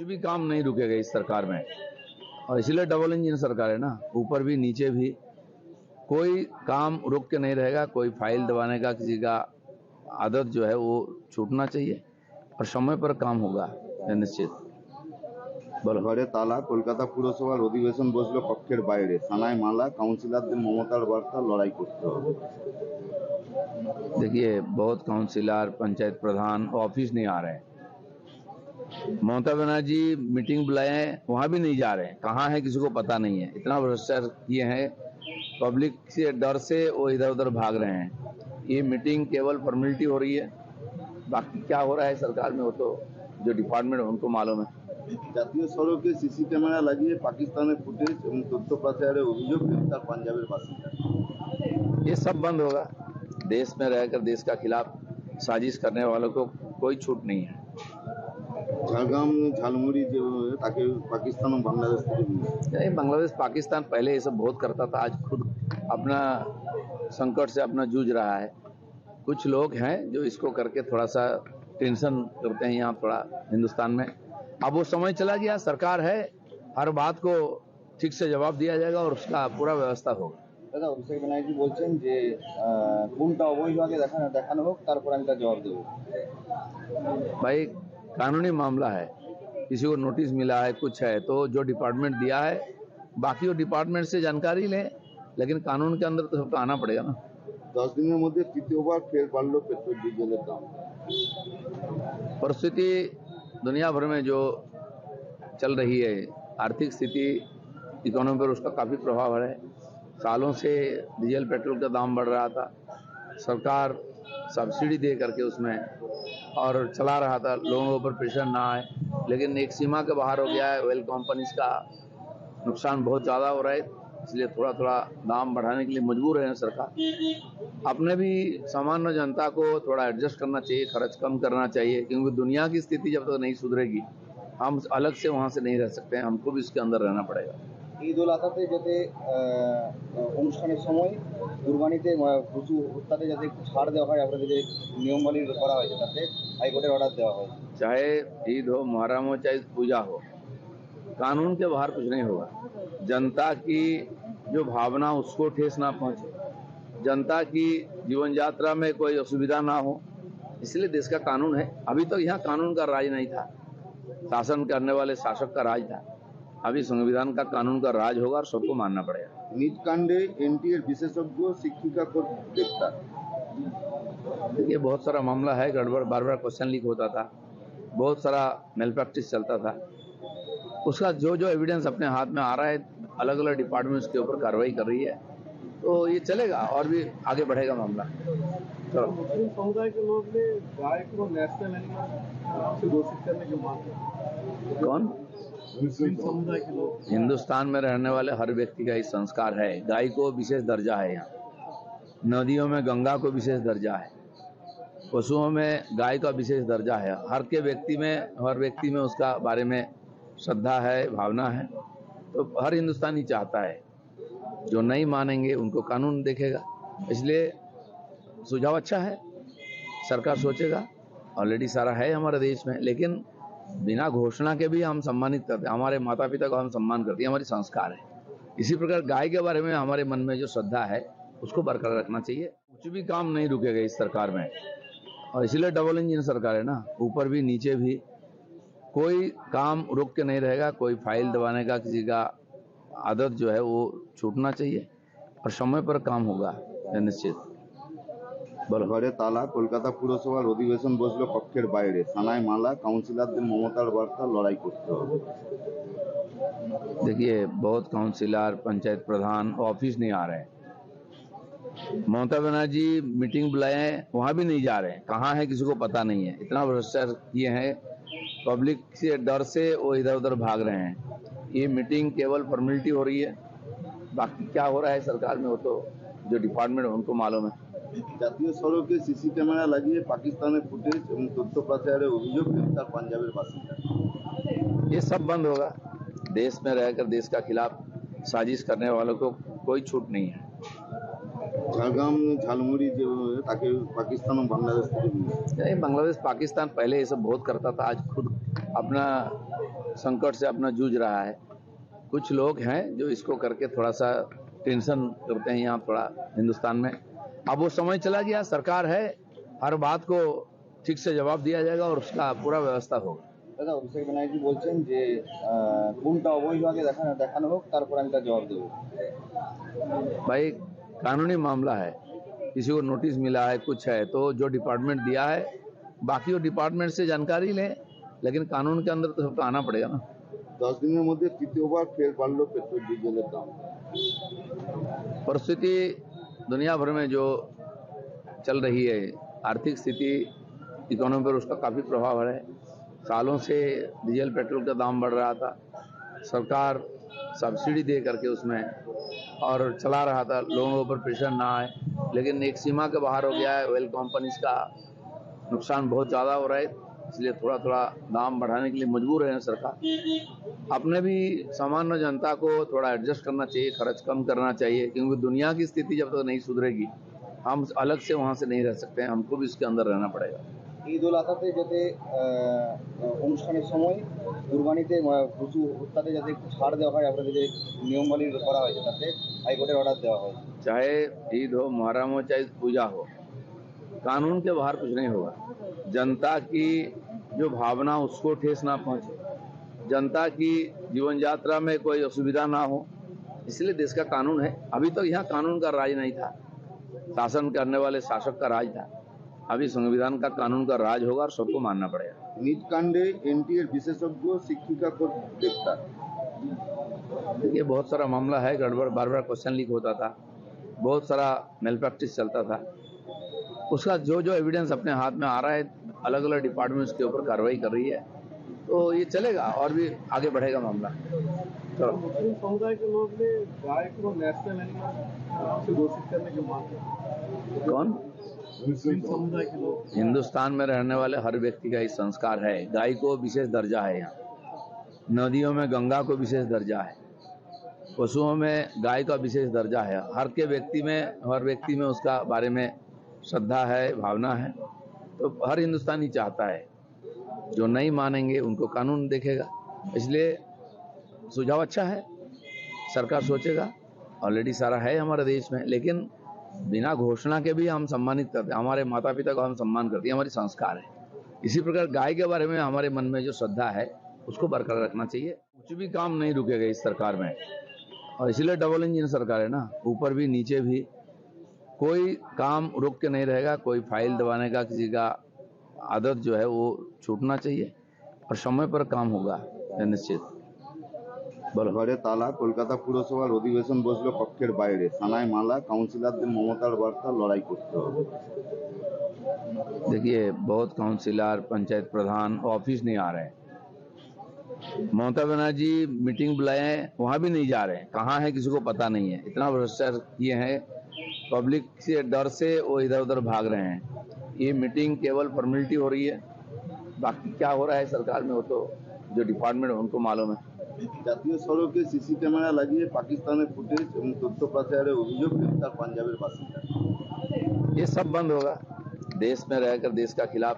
कुछ भी काम नहीं रुकेगा इस सरकार में, और इसलिए डबल इंजन सरकार है ना, ऊपर भी नीचे भी कोई काम रुक के नहीं रहेगा। कोई फाइल दबाने का किसी का आदत जो है वो छूटना चाहिए और समय पर काम होगा, निश्चित। ঘরে তালা, কলকাতা পুরসভার অধিবেশন বসলো কক্ষের বাইরে, থানায় মামলা, কাউন্সিলরদের মমতার বার্তা, লড়াই করতে হবে। देखिए, बहुत काउंसिलर, पंचायत प्रधान ऑफिस नहीं आ रहे हैं। ममता बनर्जी मीटिंग बुलाए हैं, वहां भी नहीं जा रहे हैं। कहाँ है किसी को पता नहीं है। इतना भ्रष्टाचार किए हैं, पब्लिक से डर से वो इधर उधर भाग रहे हैं। ये मीटिंग केवल फॉर्मेलिटी हो रही है, बाकी क्या हो रहा है सरकार में वो तो जो डिपार्टमेंट उनको मालूम है। জাতীয় সড়কে সিসি ক্যামেরা লাগিয়ে পাকিস্তানের ফুটেজ এবং তথ্য পাচারের অভিযোগ, গ্রেফতার পাঞ্জাবের বাসিন্দা। ये सब बंद होगा। देश में रहकर देश का खिलाफ साजिश करने वालों को कोई छूट नहीं है। ঝাড়গ্রাম ঝালমুড়ি जो ताकि पाकिस्तान और बांग्लादेश থেকে नहीं, बांग्लादेश पाकिस्तान पहले ये सब बहुत करता था, आज खुद अपना संकट से अपना जूझ रहा है। कुछ लोग हैं जो इसको करके थोड़ा सा टेंशन करते हैं यहाँ थोड़ा हिंदुस्तान में। अब वो समय चला गया, सरकार है, हर बात को ठीक से जवाब दिया जाएगा और उसका पूरा व्यवस्था होगा। দাদা, অভিষেক ব্যানার্জি বলছেন যে কোনটা অবৈধ আগে দেখানো হোক, তারপর আমি তার জবাব দেবো। भाई, कानूनी मामला है, किसी को नोटिस मिला है, कुछ है तो जो डिपार्टमेंट दिया है, बाकी वो डिपार्टमेंट से जानकारी लें, लेकिन कानून के अंदर तो सबको आना पड़ेगा ना। 10 দিনের মধ্যে তৃতীয়বার ফের বাড়লো পেট্রোল ডিজেলের দাম। परिस्थिति दुनिया भर में जो चल रही है, आर्थिक स्थिति, इकोनॉमी पर उसका काफी प्रभाव है। सालों से डीजल पेट्रोल का दाम बढ़ रहा था, सरकार सब्सिडी दे करके उसमें और चला रहा था, लोगों के ऊपर प्रेशर ना आए, लेकिन एक सीमा के बाहर हो गया है। ऑयल कंपनीज का नुकसान बहुत ज़्यादा हो रहा है, इसलिए थोड़ा थोड़ा दाम बढ़ाने के लिए मजबूर है सरकार। अपने भी सामान्य जनता को थोड़ा एडजस्ट करना चाहिए, खर्च कम करना चाहिए, क्योंकि दुनिया की स्थिति जब तक नहीं सुधरेगी हम अलग से वहाँ से नहीं रह सकते हैं, हमको भी इसके अंदर रहना पड़ेगा। ঈদ উল আজহাতে যাতে অনুষ্ঠানের সময় কুরবানিতে পশু হত্যাতে যাতে একটু ছাড় দেওয়া হয়, আপনাদের যে নিয়মমানি করা হয়েছে তাতে হাইকোর্টের অর্ডার দেওয়া হয়। चाहे ईद हो, मुहर्रम हो, चाहे पूजा हो, कानून के बाहर कुछ नहीं होगा। जनता की जो भावना उसको ठेस ना पहुंचे, जनता की जीवन यात्रा में कोई असुविधा ना हो, इसलिए देश का कानून है। अभी तक यहाँ कानून का राज नहीं था, शासन करने वाले शासक का राज था। अभी संविधान का, कानून का राज होगा और सबको मानना पड़ेगा। नीट कांडे एनटीए विशेषज्ञ शिक्षिका को ग्रेफ्तार। देखिए, बहुत सारा मामला है, गड़बड़, बार बार क्वेश्चन लीक होता था, बहुत सारा मेल प्रैक्टिस चलता था। उसका जो जो एविडेंस अपने हाथ में आ रहा है, अलग अलग डिपार्टमेंट उसके ऊपर कार्रवाई कर रही है, तो ये चलेगा और भी आगे बढ़ेगा मामला। चलो, मुस्लिम समुदाय के लोग ने गाय को नेशनल एनिमल से घोषित करने की मांग की। कौन? मुस्लिम समुदाय के लोग। हिंदुस्तान में रहने वाले हर व्यक्ति का ही संस्कार है, गाय को विशेष दर्जा है। यहाँ नदियों में गंगा को विशेष दर्जा है, पशुओं में गाय का विशेष दर्जा है। हर व्यक्ति में उसका बारे में श्रद्धा है, भावना है, तो हर हिंदुस्तानी चाहता है। जो नहीं मानेंगे उनको कानून देखेगा, इसलिए सुझाव अच्छा है, सरकार सोचेगा। ऑलरेडी सारा है हमारे देश में, लेकिन बिना घोषणा के भी हम सम्मानित करते हैं, हमारे माता पिता को हम सम्मान करते हैं, हमारी संस्कार है। इसी प्रकार गाय के बारे में हमारे मन में जो श्रद्धा है उसको बरकरार रखना चाहिए। कुछ भी काम नहीं रुकेगा इस सरकार में, और इसलिए डबल इंजन सरकार है ना, ऊपर भी नीचे भी कोई काम रुक के नहीं रहेगा। कोई फाइल दबाने का किसी का आदत जो है वो छूटना चाहिए और समय पर काम होगा, निश्चित। ঘরে তালা, কলকাতা পুরসভার অধিবেশন বসলো কক্ষের বাইরে, থানায় মামলা, কাউন্সিলরদের মমতার বার্তা, লড়াই করতে হবে। देखिए, बहुत काउंसिलर, पंचायत प्रधान ऑफिस नहीं आ रहे हैं। ममता बनर्जी मीटिंग बुलाए हैं, वहां भी नहीं जा रहे हैं। कहाँ है किसी को पता नहीं है। इतना भ्रष्टाचार किए हैं, पब्लिक से डर से वो इधर उधर भाग रहे हैं। ये मीटिंग केवल फॉर्मेलिटी हो रही है, बाकी क्या हो रहा है सरकार में वो तो जो डिपार्टमेंट उनको मालूम है। জাতীয় সড়কে সিসি ক্যামেরা লাগিয়ে পাকিস্তানের ফুটেজ এবং তথ্য পাচারের অভিযোগ, গ্রেফতার পাঞ্জাবের বাসিন্দা। ये सब बंद होगा। देश में रहकर देश का खिलाफ साजिश करने वालों को कोई छूट नहीं है। ঝাড়গ্রাম ঝালমুড়ি जो ताकि पाकिस्तान और बांग्लादेश থেকে नहीं, बांग्लादेश पाकिस्तान पहले ये सब बहुत करता था, आज खुद अपना संकट से अपना जूझ रहा है। कुछ लोग हैं जो इसको करके थोड़ा सा टेंशन करते हैं यहाँ थोड़ा हिंदुस्तान में। अब वो समय चला गया, सरकार है, हर बात को ठीक से जवाब दिया जाएगा और उसका पूरा व्यवस्था होगा। দাদা অভিষেক ব্যানার্জি বলছেন যে কোনটা অবৈধ আগে দেখানো হোক, তারপর আমি তার জবাব দেবো। भाई कानूनी मामला है, किसी को नोटिस मिला है, कुछ है तो जो डिपार्टमेंट दिया है, बाकी वो डिपार्टमेंट से जानकारी लें, लेकिन कानून के अंदर तो सबको आना पड़ेगा ना। 10 দিনের মধ্যে তৃতীয়বার ফের বাড়লো পেট্রোল ডিজেলের দাম। परिस्थिति दुनिया भर में जो चल रही है, आर्थिक स्थिति इकोनॉमी पर उसका काफ़ी प्रभाव है। सालों से डीजल पेट्रोल का दाम बढ़ रहा था, सरकार सब्सिडी दे करके उसमें और चला रहा था, लोगों पर प्रेशर ना आए, लेकिन एक सीमा के बाहर हो गया है। ऑयल कंपनीज का नुकसान बहुत ज़्यादा हो रहा है, इसलिए थोड़ा थोड़ा दाम बढ़ाने के लिए मजबूर है सरकार। अपने भी सामान्य जनता को थोड़ा एडजस्ट करना चाहिए, खर्च कम करना चाहिए, क्योंकि दुनिया की स्थिति जब तक नहीं सुधरेगी हम अलग से वहाँ से नहीं रह सकते हैं, हमको भी इसके अंदर रहना पड़ेगा। ঈদ উল আজহাতে যাতে অনুষ্ঠানের সময় কুরবানিতে পশু হত্যাতে যাতে একটু ছাড় দেওয়া হয়, আপনাদের যে নিয়মাবলী করা হয়েছে তাতে হাইকোর্টের অর্ডার দেওয়া হয়। चाहे ईद हो, मुहर्रम हो, चाहे पूजा हो, कानून के बाहर कुछ नहीं होगा। जनता की जो भावना उसको ठेस ना पहुंचे, जनता की जीवन यात्रा में कोई असुविधा ना हो, इसलिए देश का कानून है। अभी तक यहाँ कानून का राज नहीं था, शासन करने वाले शासक का राज था। अभी संविधान का कानून का राज होगा और सबको मानना पड़ेगा। नीट कांडे एनटीए विशेषज्ञ शिक्षिका को ग्रेफ्तार। देखिए बहुत सारा मामला है, गड़बड़, बार बार क्वेश्चन लीक होता था, बहुत सारा मेल प्रैक्टिस चलता था। उसका जो जो एविडेंस अपने हाथ में आ रहा है, अलग अलग डिपार्टमेंट उसके ऊपर कार्रवाई कर रही है, तो ये चलेगा और भी आगे बढ़ेगा मामला। चलो। मुस्लिम समुदाय के लोग ने गाय को नेशनल एनिमल से घोषित करने की मांग की। कौन? मुस्लिम समुदाय के लोग। हिंदुस्तान में रहने वाले हर व्यक्ति का ही संस्कार है, गाय को विशेष दर्जा है। यहाँ नदियों में गंगा को विशेष दर्जा है, पशुओं में गाय का विशेष दर्जा है। हर व्यक्ति में उसका बारे में श्रद्धा है, भावना है, तो हर हिंदुस्तानी चाहता है। जो नहीं मानेंगे उनको कानून देखेगा, इसलिए सुझाव अच्छा है, सरकार सोचेगा। ऑलरेडी सारा है हमारे देश में, लेकिन बिना घोषणा के भी हम सम्मानित करते हैं, हमारे माता पिता को हम सम्मान करते हैं, हमारी संस्कार है। इसी प्रकार गाय के बारे में हमारे मन में जो श्रद्धा है उसको बरकरार रखना चाहिए। कुछ भी काम नहीं रुकेगा इस सरकार में, और इसलिए डबल इंजन सरकार है ना, ऊपर भी नीचे भी कोई काम रुक के नहीं रहेगा। कोई फाइल दबाने का किसी का आदत जो है वो छूटना चाहिए और समय पर काम होगा निश्चित। ঘরে তালা, কলকাতা পুরসভার অধিবেশন বসলো কক্ষের বাইরে, থানায় মামলা, কাউন্সিলরদের মমতার বার্তা, লড়াই করতে হবে। देखिए बहुत काउंसिलर, पंचायत प्रधान ऑफिस नहीं आ रहे हैं। ममता बनर्जी मीटिंग बुलाए हैं, वहां भी नहीं जा रहे हैं, कहाँ है किसी को पता नहीं है। इतना भ्रष्टाचार किए हैं, पब्लिक से डर से वो इधर उधर भाग रहे हैं। ये मीटिंग केवल फॉर्मेलिटी हो रही है, बाकी क्या हो रहा है सरकार में वो तो जो डिपार्टमेंट उनको मालूम है। জাতীয় সড়কে সিসি ক্যামেরা লাগিয়ে পাকিস্তানের ফুটেজ এবং তথ্য পাচারের অভিযোগ, গ্রেফতার পাঞ্জাবের বাসিন্দা। ये सब बंद होगा। देश में रहकर देश का खिलाफ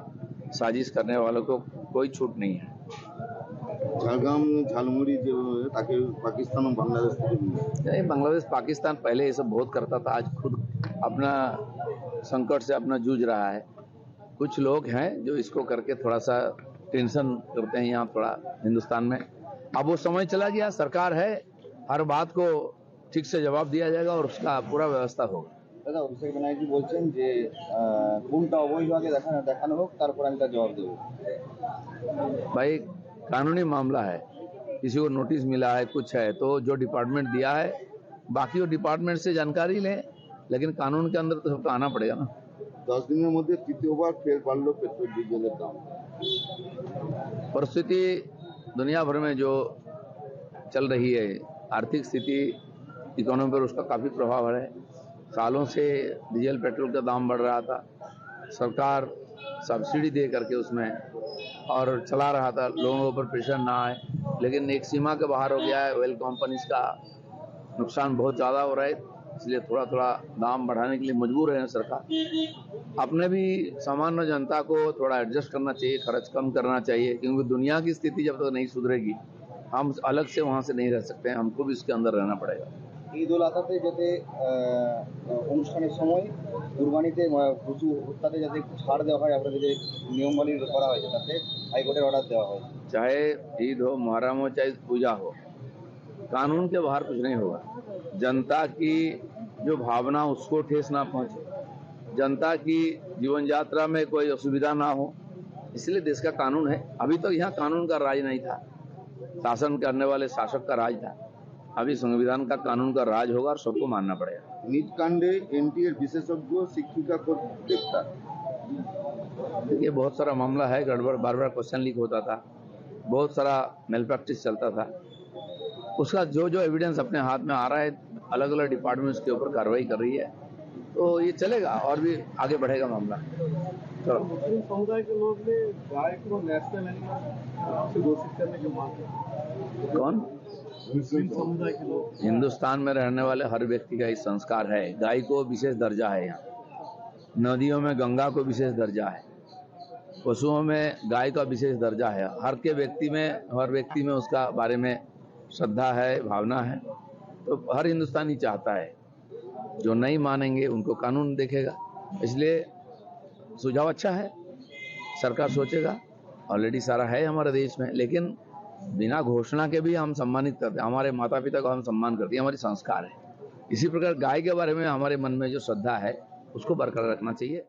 साजिश करने वालों को कोई छूट नहीं है। ঝাড়গ্রাম ঝালমুড়ি যে তাকে পাকিস্তান ও বাংলাদেশ থেকে নিয়ে नहीं, बांग्लादेश पाकिस्तान पहले ये सब बहुत करता था, आज खुद अपना संकट से अपना जूझ रहा है। कुछ लोग हैं जो इसको करके थोड़ा सा टेंशन करते हैं यहाँ थोड़ा हिंदुस्तान में। अब वो समय चला गया, सरकार है, हर बात को ठीक से जवाब दिया जाएगा और उसका पूरा व्यवस्था होगा। দাদা অভিষেক ব্যানার্জি বলছেন যে কোনটা অবৈধ আগে দেখানো হোক, তারপর আমি তার জবাব দেবো। भाई कानूनी मामला है, किसी को नोटिस मिला है, कुछ है तो जो डिपार्टमेंट दिया है, बाकी वो डिपार्टमेंट से जानकारी लें, लेकिन कानून के अंदर तो सबको आना पड़ेगा ना। 10 দিনের মধ্যে তৃতীয়বার ফের বাড়লো পেট্রোল ডিজেলের দাম। परिस्थिति दुनिया भर में जो चल रही है, आर्थिक स्थिति इकोनॉमी पर उसका काफ़ी प्रभाव है। सालों से डीजल पेट्रोल का दाम बढ़ रहा था, सरकार सब्सिडी दे करके उसमें और चला रहा था, लोगों पर प्रेशर ना आए, लेकिन एक सीमा के बाहर हो गया है। ऑयल कंपनीज का नुकसान बहुत ज़्यादा हो रहा है, इसलिए थोड़ा थोड़ा दाम बढ़ाने के लिए मजबूर है सरकार। अपने भी सामान्य जनता को थोड़ा एडजस्ट करना चाहिए, खर्च कम करना चाहिए, क्योंकि दुनिया की स्थिति जब तक नहीं सुधरेगी हम अलग से वहां से नहीं रह सकते हैं, हमको भी इसके अंदर रहना पड़ेगा। ঈদ উল আজহাতে যাতে অনুষ্ঠানের সময় কুরবানিতে পশু হত্যাতে যাতে একটু ছাড় দেওয়া হয়, আপনাদের যে নিয়মাবলী করা হয়েছে তাতে হাইকোর্টের অর্ডার দেওয়া হয়েছে। चाहे ईद हो, मुहर्रम हो, चाहे पूजा हो, कानून के बाहर कुछ नहीं होगा। जनता की जो भावना उसको ठेस ना पहुंचे, जनता की जीवन यात्रा में कोई असुविधा ना हो, इसलिए देश का कानून है। अभी तो यहाँ कानून का राज नहीं था, शासन करने वाले शासक का राज था। अभी संविधान का कानून का राज होगा और सबको मानना पड़ेगा। নিজ কাণ্ডে এনটিএর বিশেষজ্ঞ শিক্ষিকা को গ্রেপ্তার। देखिए बहुत सारा मामला है, गड़बड़, बार बार क्वेश्चन लीक होता था, बहुत सारा मेल प्रैक्टिस चलता था। उसका जो जो एविडेंस अपने हाथ में आ रहा है, अलग अलग डिपार्टमेंट्स के ऊपर कार्रवाई कर रही है, तो ये चलेगा और भी आगे बढ़ेगा मामला। चलो, मुस्लिम समुदाय के लोग ने गाय को नेशनल एनिमल से घोषित करने की मांग की। कौन? मुस्लिम समुदाय के लोग हिंदुस्तान में रहने वाले हर व्यक्ति का ही संस्कार है, गाय को विशेष दर्जा है। यहाँ नदियों में गंगा को विशेष दर्जा है, पशुओं में गाय का विशेष दर्जा है। हर व्यक्ति में उसका बारे में श्रद्धा है, भावना है। तो हर हिंदुस्तानी चाहता है, जो नहीं मानेंगे उनको कानून देखेगा। इसलिए सुझाव अच्छा है, सरकार सोचेगा। ऑलरेडी सारा है हमारे देश में, लेकिन बिना घोषणा के भी हम सम्मानित करते हैं, हमारे माता पिता को हम सम्मान करते हैं, हमारी संस्कार है। इसी प्रकार गाय के बारे में हमारे मन में जो श्रद्धा है उसको बरकरार रखना चाहिए।